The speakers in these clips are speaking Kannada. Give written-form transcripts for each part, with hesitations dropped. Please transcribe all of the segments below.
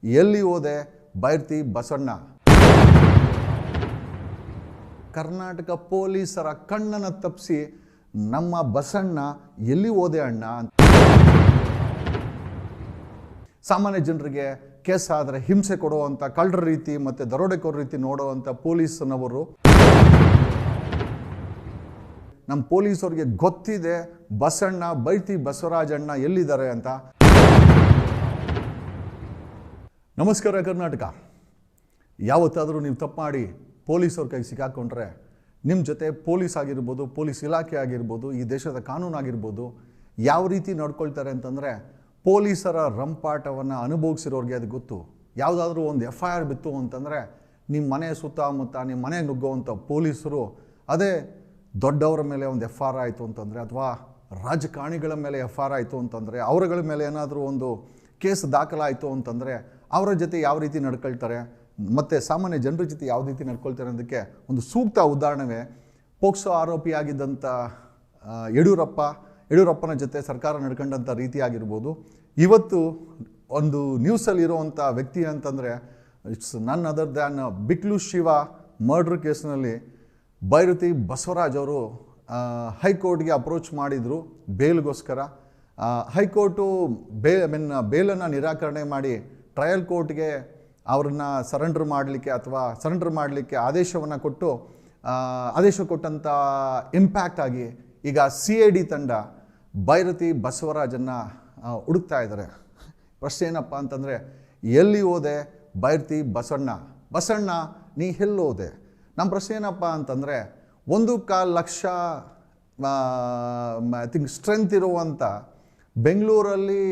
ಎಲ್ಲಿ ಹೋದೆ ಬೈರ್ತಿ ಬಸಣ್ಣ. ಕರ್ನಾಟಕ ಪೊಲೀಸರ ಕಣ್ಣನ್ನು ತಪ್ಪಿಸಿ ನಮ್ಮ ಬಸಣ್ಣ ಎಲ್ಲಿ ಹೋದೆ ಅಣ್ಣ ಅಂತ. ಸಾಮಾನ್ಯ ಜನರಿಗೆ ಕೇಸ್ ಆದರೆ ಹಿಂಸೆ ಕೊಡುವಂಥ ಕಳ್ಳರ ರೀತಿ ಮತ್ತು ದರೋಡೆಕೋರ ರೀತಿ ನೋಡುವಂಥ ಪೊಲೀಸ್ನವರು ನಮ್ಮ ಪೊಲೀಸರಿಗೆ ಗೊತ್ತಿದೆ ಬಸಣ್ಣ ಬೈತಿ ಬಸವರಾಜಣ್ಣ ಎಲ್ಲಿದ್ದಾರೆ ಅಂತ. ನಮಸ್ಕಾರ ಕರ್ನಾಟಕ. ಯಾವತ್ತಾದರೂ ನೀವು ತಪ್ಪು ಮಾಡಿ ಪೊಲೀಸವ್ರ ಕೈಗೆ ಸಿಕ್ಕಾಕೊಂಡ್ರೆ ನಿಮ್ಮ ಜೊತೆ ಪೊಲೀಸ್ ಆಗಿರ್ಬೋದು, ಪೊಲೀಸ್ ಇಲಾಖೆ ಆಗಿರ್ಬೋದು, ಈ ದೇಶದ ಕಾನೂನು ಆಗಿರ್ಬೋದು, ಯಾವ ರೀತಿ ನಡ್ಕೊಳ್ತಾರೆ ಅಂತಂದರೆ ಪೊಲೀಸರ ರಂಪಾಟವನ್ನು ಅನುಭವಿಸಿರೋರಿಗೆ ಅದು ಗೊತ್ತು. ಯಾವುದಾದ್ರೂ ಒಂದು FIR ಬಿತ್ತು ಅಂತಂದರೆ ನಿಮ್ಮ ಮನೆ ಸುತ್ತಮುತ್ತ ನಿಮ್ಮ ಮನೆ ನುಗ್ಗುವಂಥ ಪೊಲೀಸರು, ಅದೇ ದೊಡ್ಡವರ ಮೇಲೆ ಒಂದು FIR ಆಯಿತು ಅಂತಂದರೆ ಅಥವಾ ರಾಜಕಾರಣಿಗಳ ಮೇಲೆ FIR ಆಯಿತು ಅಂತಂದರೆ, ಅವರುಗಳ ಮೇಲೆ ಏನಾದರೂ ಒಂದು ಕೇಸ್ ದಾಖಲಾಯಿತು ಅಂತಂದರೆ ಅವರ ಜೊತೆ ಯಾವ ರೀತಿ ನಡ್ಕೊಳ್ತಾರೆ ಮತ್ತು ಸಾಮಾನ್ಯ ಜನರ ಜೊತೆ ಯಾವ ರೀತಿ ನಡ್ಕೊಳ್ತಾರೆ ಅನ್ನೋದಕ್ಕೆ ಒಂದು ಸೂಕ್ತ ಉದಾಹರಣೆ ಪೋಕ್ಸೋ ಆರೋಪಿಯಾಗಿದ್ದಂಥ ಯಡಿಯೂರಪ್ಪನ ಜೊತೆ ಸರ್ಕಾರ ನಡ್ಕೊಂಡಂಥ ರೀತಿ ಆಗಿರ್ಬೋದು. ಇವತ್ತು ಒಂದು ನ್ಯೂಸಲ್ಲಿ ಇರುವಂಥ ವ್ಯಕ್ತಿ ಅಂತಂದರೆ it's none other than Biklu Shiva murder ಕೇಸ್ನಲ್ಲಿ ಬೈರತಿ ಬಸವರಾಜ್ ಅವರು ಹೈಕೋರ್ಟ್ಗೆ ಅಪ್ರೋಚ್ ಮಾಡಿದರು ಬೇಲ್ಗೋಸ್ಕರ. ಹೈಕೋರ್ಟು ಬೇಲನ್ನು ನಿರಾಕರಣೆ ಮಾಡಿ ಟ್ರಯಲ್ ಕೋರ್ಟ್ಗೆ ಅವ್ರನ್ನ ಸರೆಂಡರ್ ಮಾಡಲಿಕ್ಕೆ ಆದೇಶವನ್ನು ಕೊಟ್ಟು ಆದೇಶ ಕೊಟ್ಟಂಥ ಇಂಪ್ಯಾಕ್ಟ್ ಆಗಿ ಈಗ CID ತಂಡ ಬೈರತಿ ಬಸವರಾಜನ್ನು ಹುಡುಕ್ತಾ ಇದ್ದಾರೆ. ಪ್ರಶ್ನೆ ಏನಪ್ಪ ಅಂತಂದರೆ, ಎಲ್ಲಿ ಹೋದೆ ಬೈರತಿ ಬಸಣ್ಣ ನೀ ಎಲ್ಲಿ ಹೋದೆ? ನಮ್ಮ ಪ್ರಶ್ನೆ ಏನಪ್ಪ ಅಂತಂದರೆ, 1.25 ಲಕ್ಷ ಐ ಥಿಂಕ್ ಸ್ಟ್ರೆಂತ್ ಇರುವಂಥ ಬೆಂಗಳೂರಲ್ಲಿ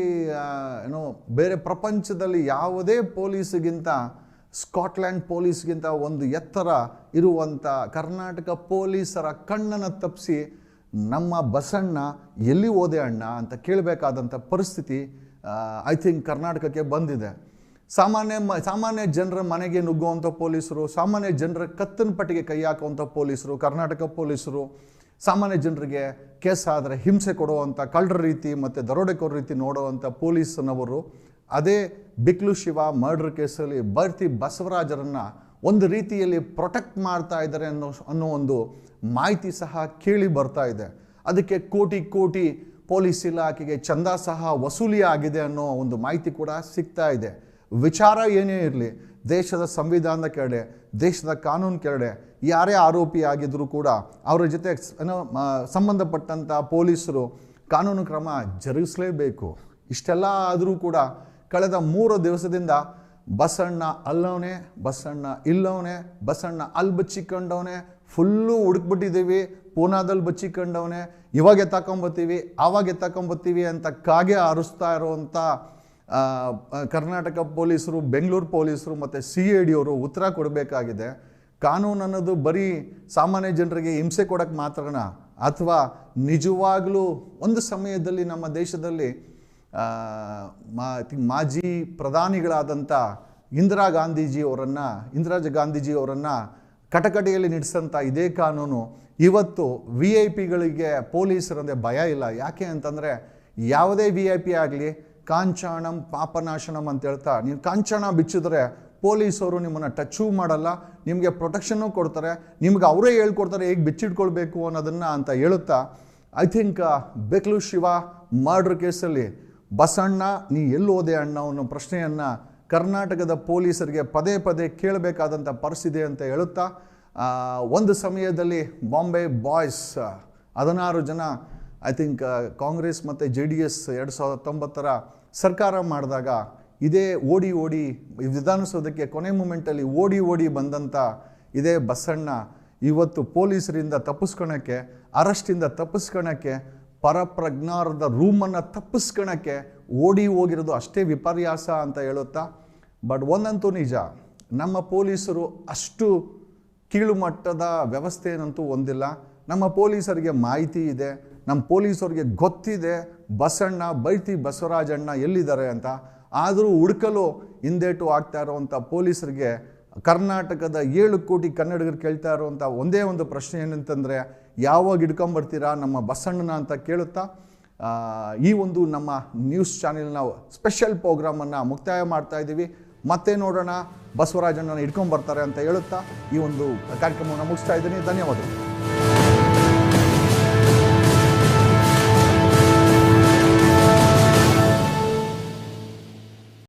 ಬೇರೆ ಪ್ರಪಂಚದಲ್ಲಿ ಯಾವುದೇ ಪೊಲೀಸ್ಗಿಂತ ಸ್ಕಾಟ್ಲ್ಯಾಂಡ್ ಪೊಲೀಸ್ಗಿಂತ ಒಂದು ಎತ್ತರ ಇರುವಂಥ ಕರ್ನಾಟಕ ಪೊಲೀಸರ ಕಣ್ಣನ್ನು ತಪ್ಪಿಸಿ ನಮ್ಮ ಬಸಣ್ಣ ಎಲ್ಲಿ ಹೋದೆ ಅಣ್ಣ ಅಂತ ಕೇಳಬೇಕಾದಂಥ ಪರಿಸ್ಥಿತಿ ಐ ಥಿಂಕ್ ಕರ್ನಾಟಕಕ್ಕೆ ಬಂದಿದೆ. ಸಾಮಾನ್ಯ ಜನರ ಮನೆಗೆ ನುಗ್ಗುವಂಥ ಪೊಲೀಸರು, ಸಾಮಾನ್ಯ ಜನರ ಕತ್ತನ ಪಟ್ಟಿಗೆ ಕೈ ಹಾಕುವಂಥ ಪೊಲೀಸರು, ಕರ್ನಾಟಕ ಪೊಲೀಸರು ಸಾಮಾನ್ಯ ಜನರಿಗೆ ಕೇಸ್ ಆದರೆ ಹಿಂಸೆ ಕೊಡುವಂಥ ಕಳ್ಳರ ರೀತಿ ಮತ್ತು ದರೋಡೆಕೋರ ರೀತಿ ನೋಡುವಂಥ ಪೊಲೀಸ್ನವರು ಅದೇ ಬಿಕ್ಲು ಶಿವ ಮರ್ಡರ್ ಕೇಸಲ್ಲಿ ಬೈರತಿ ಬಸವರಾಜರನ್ನು ಒಂದು ರೀತಿಯಲ್ಲಿ ಪ್ರೊಟೆಕ್ಟ್ ಮಾಡ್ತಾ ಇದ್ದಾರೆ ಅನ್ನೋ ಒಂದು ಮಾಹಿತಿ ಸಹ ಕೇಳಿ ಬರ್ತಾ ಇದೆ. ಅದಕ್ಕೆ ಕೋಟಿ ಪೊಲೀಸ್ ಇಲಾಖೆಗೆ ಚಂದ ಸಹ ವಸೂಲಿ ಆಗಿದೆ ಅನ್ನೋ ಒಂದು ಮಾಹಿತಿ ಕೂಡ ಸಿಗ್ತಾ ಇದೆ. ವಿಚಾರ ಏನೇ ಇರಲಿ, ದೇಶದ ಸಂವಿಧಾನದ ಕೆಳಗಡೆ, ದೇಶದ ಕಾನೂನು ಕೆಳಗಡೆ ಯಾರೇ ಆರೋಪಿ ಆಗಿದ್ದರೂ ಕೂಡ ಅವರ ಜೊತೆ ಸಂಬಂಧಪಟ್ಟಂಥ ಪೊಲೀಸರು ಕಾನೂನು ಕ್ರಮ ಜರುಗಿಸಲೇಬೇಕು. ಇಷ್ಟೆಲ್ಲ ಆದರೂ ಕೂಡ ಕಳೆದ 3 ದಿವಸದಿಂದ ಬಸಣ್ಣ ಅಲ್ಲವನೇ, ಬಸಣ್ಣ ಇಲ್ಲವನೇ, ಬಸಣ್ಣ ಅಲ್ಲಿ ಬಚ್ಚಿಕೊಂಡವನೇ, ಫುಲ್ಲು ಹುಡುಕ್ಬಿಟ್ಟಿದ್ದೀವಿ, ಪೂನಾದಲ್ಲಿ ಬಚ್ಚಿಕೊಂಡವನೇ, ಇವಾಗ ಎತ್ತಾಕೊಂಬತ್ತೀವಿ ಆವಾಗ ಎತ್ತಾಕೊಂಬತ್ತೀವಿ ಅಂತ ಕಾಗೆ ಆರಿಸ್ತಾ ಇರುವಂಥ ಕರ್ನಾಟಕ ಪೊಲೀಸರು, ಬೆಂಗಳೂರು ಪೊಲೀಸರು ಮತ್ತು CID ಅವರು ಉತ್ತರ ಕೊಡಬೇಕಾಗಿದೆ. ಕಾನೂನು ಅನ್ನೋದು ಬರೀ ಸಾಮಾನ್ಯ ಜನರಿಗೆ ಹಿಂಸೆ ಕೊಡೋಕ್ಕೆ ಮಾತ್ರನಾ, ಅಥವಾ ನಿಜವಾಗ್ಲೂ ಒಂದು ಸಮಯದಲ್ಲಿ ನಮ್ಮ ದೇಶದಲ್ಲಿ ಮಾಜಿ ಪ್ರಧಾನಿಗಳಾದಂಥ ಇಂದಿರಾ ಗಾಂಧೀಜಿಯವರನ್ನು ಕಟಕಟೆಯಲ್ಲಿ ನಿಲ್ಲಿಸಂಥ ಇದೇ ಕಾನೂನು ಇವತ್ತು VIP ಪೊಲೀಸರಂದರೆ ಭಯ ಇಲ್ಲ. ಯಾಕೆ ಅಂತಂದರೆ ಯಾವುದೇ VIP ಆಗಲಿ ಕಾಂಚಾಣಂ ಪಾಪನಾಶನಂ ಅಂತ ಹೇಳ್ತಾ, ನೀವು ಕಾಂಚಾಣ ಬಿಚ್ಚಿದ್ರೆ ಪೊಲೀಸವರು ನಿಮ್ಮನ್ನು ಟಚ್ಚೂ ಮಾಡಲ್ಲ, ನಿಮಗೆ ಪ್ರೊಟೆಕ್ಷನ್ನು ಕೊಡ್ತಾರೆ, ನಿಮ್ಗೆ ಅವರೇ ಹೇಳ್ಕೊಡ್ತಾರೆ ಹೇಗೆ ಬಿಚ್ಚಿಟ್ಕೊಳ್ಬೇಕು ಅನ್ನೋದನ್ನು ಅಂತ ಹೇಳುತ್ತಾ ಐ ಥಿಂಕ್ ಬಿಕ್ಲು ಶಿವ ಮರ್ಡರ್ ಕೇಸಲ್ಲಿ ಬಸಣ್ಣ ನೀ ಎಲ್ಲಿ ಹೋದೆ ಅಣ್ಣ ಅನ್ನೋ ಪ್ರಶ್ನೆಯನ್ನು ಕರ್ನಾಟಕದ ಪೊಲೀಸರಿಗೆ ಪದೇ ಕೇಳಬೇಕಾದಂಥ ಪರಿಸ್ಥಿತಿ ಅಂತ ಹೇಳುತ್ತಾ, ಒಂದು ಸಮಯದಲ್ಲಿ ಬಾಂಬೆ ಬಾಯ್ಸ್ 16 ಜನ ಐ ಥಿಂಕ್ ಕಾಂಗ್ರೆಸ್ ಮತ್ತು JDS 2019 ಸರ್ಕಾರ ಮಾಡಿದಾಗ ಇದೇ ಓಡಿ ವಿಧಾನಸೌಧಕ್ಕೆ ಕೊನೆ ಮೂಮೆಂಟಲ್ಲಿ ಓಡಿ ಬಂದಂಥ ಇದೇ ಬಸಣ್ಣ ಇವತ್ತು ಪೊಲೀಸರಿಂದ ತಪ್ಪಿಸ್ಕೊಳಕ್ಕೆ, ಅರೆಸ್ಟಿಂದ ತಪ್ಪಿಸ್ಕೊಳಕ್ಕೆ, ಪರಪ್ರಜ್ಞಾರದ ರೂಮನ್ನು ತಪ್ಪಿಸ್ಕೊಳಕ್ಕೆ ಹೋಗಿರೋದು ಅಷ್ಟೇ ವಿಪರ್ಯಾಸ ಅಂತ ಹೇಳುತ್ತಾ, ಬಟ್ ಒಂದಂತೂ ನಿಜ, ನಮ್ಮ ಪೊಲೀಸರು ಅಷ್ಟು ಕೀಳು ಮಟ್ಟದ ವ್ಯವಸ್ಥೆಯನ್ನಂತೂ ಹೊಂದಿಲ್ಲ. ನಮ್ಮ ಪೊಲೀಸರಿಗೆ ಮಾಹಿತಿ ಇದೆ, ನಮ್ಮ ಪೊಲೀಸರಿಗೆ ಗೊತ್ತಿದೆ ಬಸಣ್ಣ ಬೈತಿ ಬಸವರಾಜಣ್ಣ ಎಲ್ಲಿದ್ದಾರೆ ಅಂತ. ಆದರೂ ಹುಡುಕಲು ಹಿಂದೇಟು ಆಗ್ತಾ ಇರುವಂಥ ಪೊಲೀಸರಿಗೆ ಕರ್ನಾಟಕದ 7 ಕೋಟಿ ಕನ್ನಡಿಗರು ಕೇಳ್ತಾ ಇರುವಂಥ ಒಂದೇ ಒಂದು ಪ್ರಶ್ನೆ ಏನಂತಂದರೆ, ಯಾವಾಗ ಹಿಡ್ಕೊಂಬರ್ತೀರಾ ನಮ್ಮ ಬಸಣ್ಣನ ಅಂತ ಕೇಳುತ್ತಾ ಈ ಒಂದು ನಮ್ಮ ನ್ಯೂಸ್ ಚಾನೆಲ್ ನಾವು ಸ್ಪೆಷಲ್ ಪ್ರೋಗ್ರಾಮನ್ನು ಮುಕ್ತಾಯ ಮಾಡ್ತಾ ಇದ್ದೀವಿ. ಮತ್ತೆ ನೋಡೋಣ, ಬಸವರಾಜಣ್ಣನ ಹಿಡ್ಕೊಂಡ್ಬರ್ತಾರೆ ಅಂತ ಹೇಳುತ್ತಾ ಈ ಒಂದು ಕಾರ್ಯಕ್ರಮವನ್ನು ಮುಗಿಸ್ತಾ ಇದ್ದೀನಿ. ಧನ್ಯವಾದಗಳು.